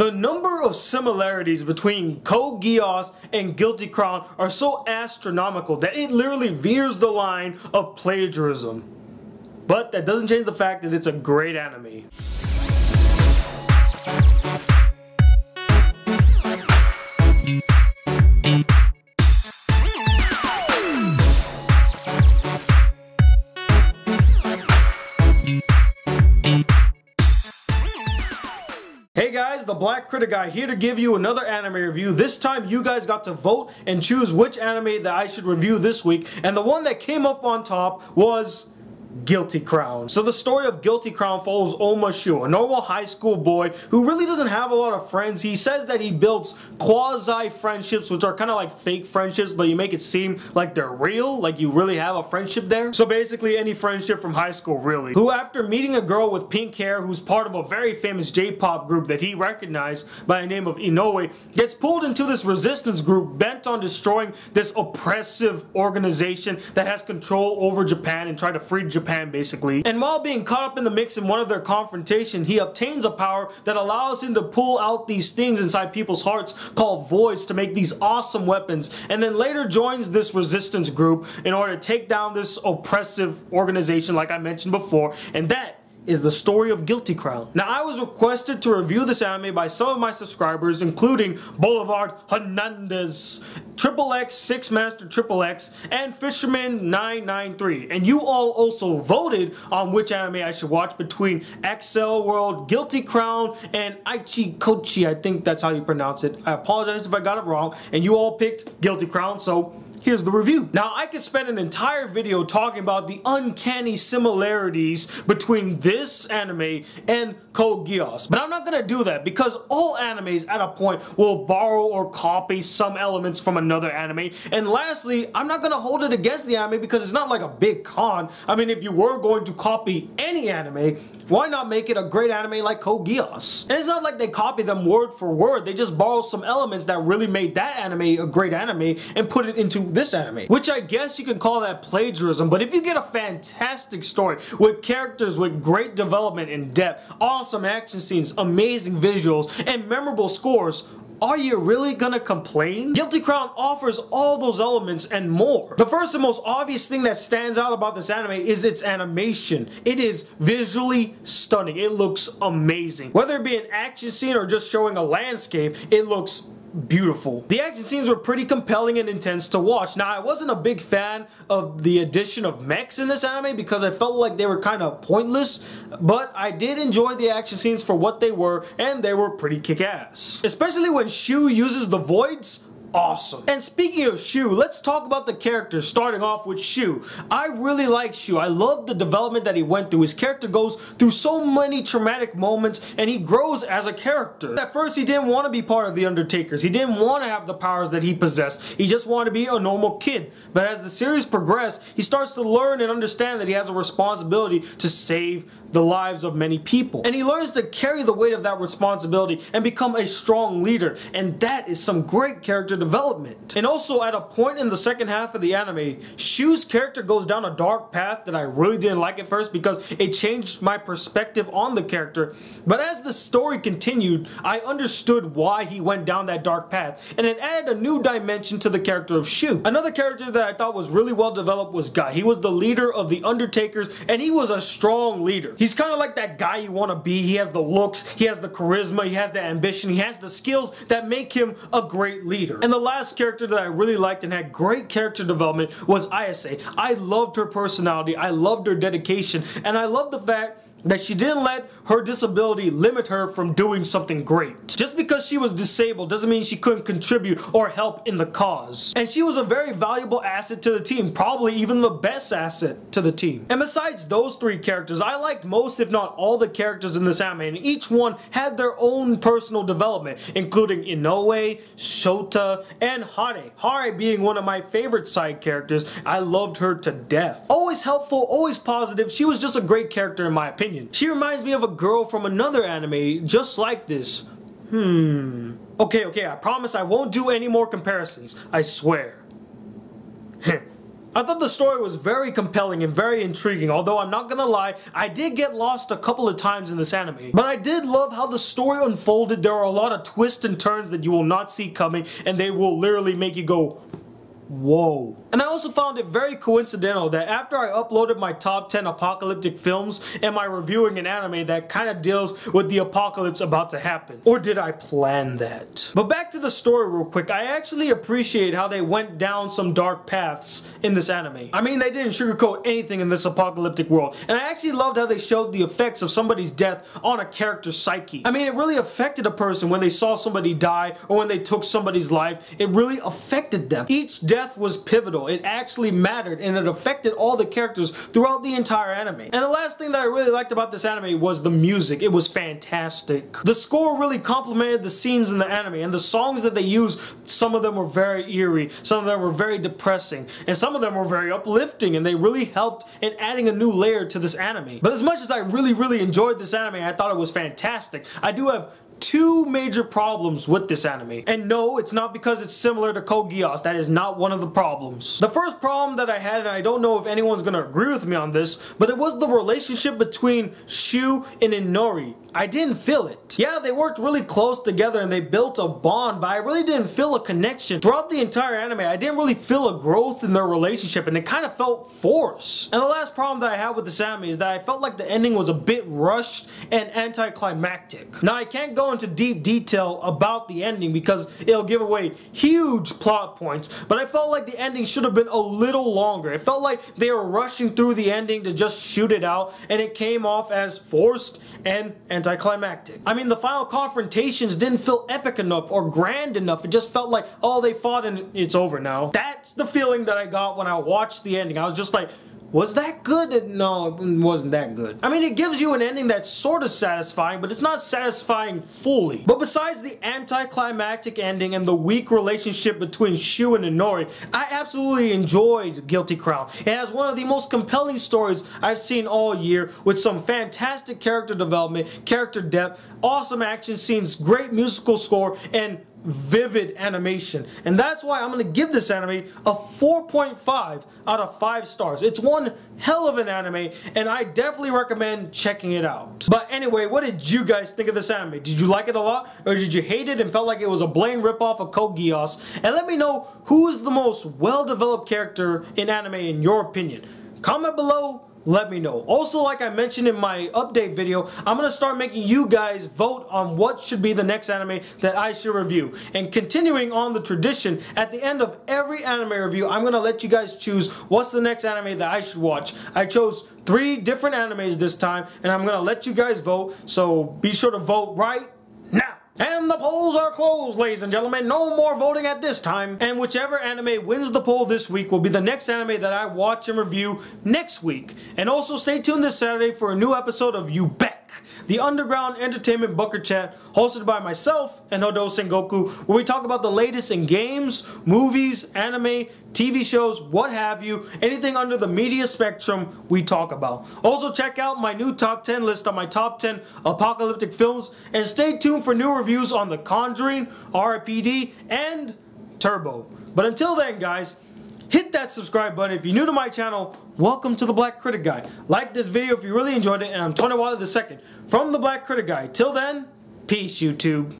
The number of similarities between Code Geass and Guilty Crown are so astronomical that it literally veers the line of plagiarism. But that doesn't change the fact that it's a great anime. Hey guys, the Black Critic Guy here to give you another anime review. This time you guys got to vote and choose which anime that I should review this week, and the one that came up on top was Guilty Crown. So the story of Guilty Crown follows Oma Shu, a normal high school boy who really doesn't have a lot of friends. He says that he builds quasi-friendships, which are kind of like fake friendships, but you make it seem like they're real, like you really have a friendship there. So basically any friendship from high school, really. Who, after meeting a girl with pink hair who's part of a very famous J-pop group that he recognized by the name of Inoue, gets pulled into this resistance group bent on destroying this oppressive organization that has control over Japan and try to free Japan, basically. And while being caught up in the mix in one of their confrontation, he obtains a power that allows him to pull out these things inside people's hearts called voids to make these awesome weapons, and then later joins this resistance group in order to take down this oppressive organization like I mentioned before, and that is the story of Guilty Crown. Now, I was requested to review this anime by some of my subscribers, including Boulevard Hernandez, XXX, Six Master XXX, and Fisherman993. And you all also voted on which anime I should watch between Excel World, Guilty Crown, and Aichi Kochi. I think that's how you pronounce it. I apologize if I got it wrong. And you all picked Guilty Crown, so here's the review. Now, I could spend an entire video talking about the uncanny similarities between this anime and Code Geass, but I'm not gonna do that because all animes at a point will borrow or copy some elements from another anime. And lastly, I'm not gonna hold it against the anime because it's not like a big con. I mean, if you were going to copy any anime, why not make it a great anime like Code Geass? And it's not like they copy them word for word, they just borrow some elements that really made that anime a great anime and put it into this anime, which I guess you could call that plagiarism. But if you get a fantastic story with characters with great development and depth, awesome action scenes, amazing visuals, and memorable scores, are you really gonna complain? Guilty Crown offers all those elements and more. The first and most obvious thing that stands out about this anime is its animation. It is visually stunning. It looks amazing. Whether it be an action scene or just showing a landscape, it looks beautiful. The action scenes were pretty compelling and intense to watch. Now, I wasn't a big fan of the addition of mechs in this anime because I felt like they were kind of pointless, but I did enjoy the action scenes for what they were, and they were pretty kick-ass. Especially when Shu uses the voids. Awesome. And speaking of Shu, let's talk about the characters, starting off with Shu. I really like Shu. I love the development that he went through. His character goes through so many traumatic moments and he grows as a character. At first, he didn't want to be part of the Undertakers. He didn't want to have the powers that he possessed. He just wanted to be a normal kid. But as the series progressed, he starts to learn and understand that he has a responsibility to save the lives of many people. And he learns to carry the weight of that responsibility and become a strong leader. And that is some great character development. And also, at a point in the second half of the anime, Shu's character goes down a dark path that I really didn't like at first because it changed my perspective on the character. But as the story continued, I understood why he went down that dark path, and it added a new dimension to the character of Shu. Another character that I thought was really well developed was Guy. He was the leader of the Undertakers, and he was a strong leader. He's kind of like that guy you want to be. He has the looks, he has the charisma, he has the ambition, he has the skills that make him a great leader. And the last character that I really liked and had great character development was Ayase. I loved her personality, I loved her dedication, and I loved the fact that she didn't let her disability limit her from doing something great. Just because she was disabled doesn't mean she couldn't contribute or help in the cause. And she was a very valuable asset to the team, probably even the best asset to the team. And besides those three characters, I liked most, if not all, the characters in this anime, and each one had their own personal development, including Inoue, Shota, and Hare. Hare being one of my favorite side characters. I loved her to death. Always helpful, always positive. She was just a great character in my opinion. She reminds me of a girl from another anime just like this. Okay, I promise I won't do any more comparisons. I swear. I thought the story was very compelling and very intriguing, although I'm not gonna lie, I did get lost a couple of times in this anime. But I did love how the story unfolded. There are a lot of twists and turns that you will not see coming, and they will literally make you go, whoa. And I also found it very coincidental that after I uploaded my top 10 apocalyptic films, am I reviewing an anime that kind of deals with the apocalypse about to happen? Or did I plan that? But back to the story real quick, I actually appreciate how they went down some dark paths in this anime. I mean, they didn't sugarcoat anything in this apocalyptic world, and I actually loved how they showed the effects of somebody's death on a character's psyche. I mean, it really affected a person when they saw somebody die or when they took somebody's life. It really affected them. Each death was pivotal. It actually mattered, and it affected all the characters throughout the entire anime. And the last thing that I really liked about this anime was the music. It was fantastic. The score really complemented the scenes in the anime, and the songs that they used, some of them were very eerie, some of them were very depressing, and some of them were very uplifting, and they really helped in adding a new layer to this anime. But as much as I really enjoyed this anime, I thought it was fantastic, I do have two major problems with this anime. And no, it's not because it's similar to Code Gea. That is not one of the problems. The first problem that I had, and I don't know if anyone's gonna agree with me on this, but it was the relationship between Shu and Inori. I didn't feel it. Yeah, they worked really close together and they built a bond, but I really didn't feel a connection. Throughout the entire anime, I didn't really feel a growth in their relationship, and it kind of felt forced. And the last problem that I have with this anime is that I felt like the ending was a bit rushed and anticlimactic. Now, I can't go into deep detail about the ending because it'll give away huge plot points, but I felt like the ending should have been a little longer. It felt like they were rushing through the ending to just shoot it out, and it came off as forced and anticlimactic. I mean, the final confrontations didn't feel epic enough or grand enough. It just felt like, oh, they fought and it's over now. That's the feeling that I got when I watched the ending. I was just like, was that good? No, it wasn't that good. I mean, it gives you an ending that's sort of satisfying, but it's not satisfying fully. But besides the anticlimactic ending and the weak relationship between Shu and Inori, I absolutely enjoyed Guilty Crown. It has one of the most compelling stories I've seen all year, with some fantastic character development, character depth, awesome action scenes, great musical score, and vivid animation. And that's why I'm going to give this anime a 4.5 out of 5 stars. It's one hell of an anime, and I definitely recommend checking it out. But anyway, what did you guys think of this anime? Did you like it a lot, or did you hate it and felt like it was a blatant ripoff of Code Geass? And let me know who is the most well-developed character in anime in your opinion. Comment below. Let me know. Also, like I mentioned in my update video, I'm going to start making you guys vote on what should be the next anime that I should review. And continuing on the tradition, at the end of every anime review, I'm going to let you guys choose what's the next anime that I should watch. I chose 3 different animes this time, and I'm going to let you guys vote, so be sure to vote right now. And the polls are closed, ladies and gentlemen. No more voting at this time. And whichever anime wins the poll this week will be the next anime that I watch and review next week. And also stay tuned this Saturday for a new episode of You Bet, the underground entertainment bunker chat hosted by myself and Hodo Sengoku, where we talk about the latest in games, movies, anime, TV shows, what have you, anything under the media spectrum we talk about. Also check out my new top 10 list on my top 10 apocalyptic films, and stay tuned for new reviews on The Conjuring, RIPD, and Turbo. But until then, guys, hit that subscribe button. If you're new to my channel, welcome to the Black Critic Guy. Like this video if you really enjoyed it, and I'm Tony Wilder II from the Black Critic Guy. Till then, peace, YouTube.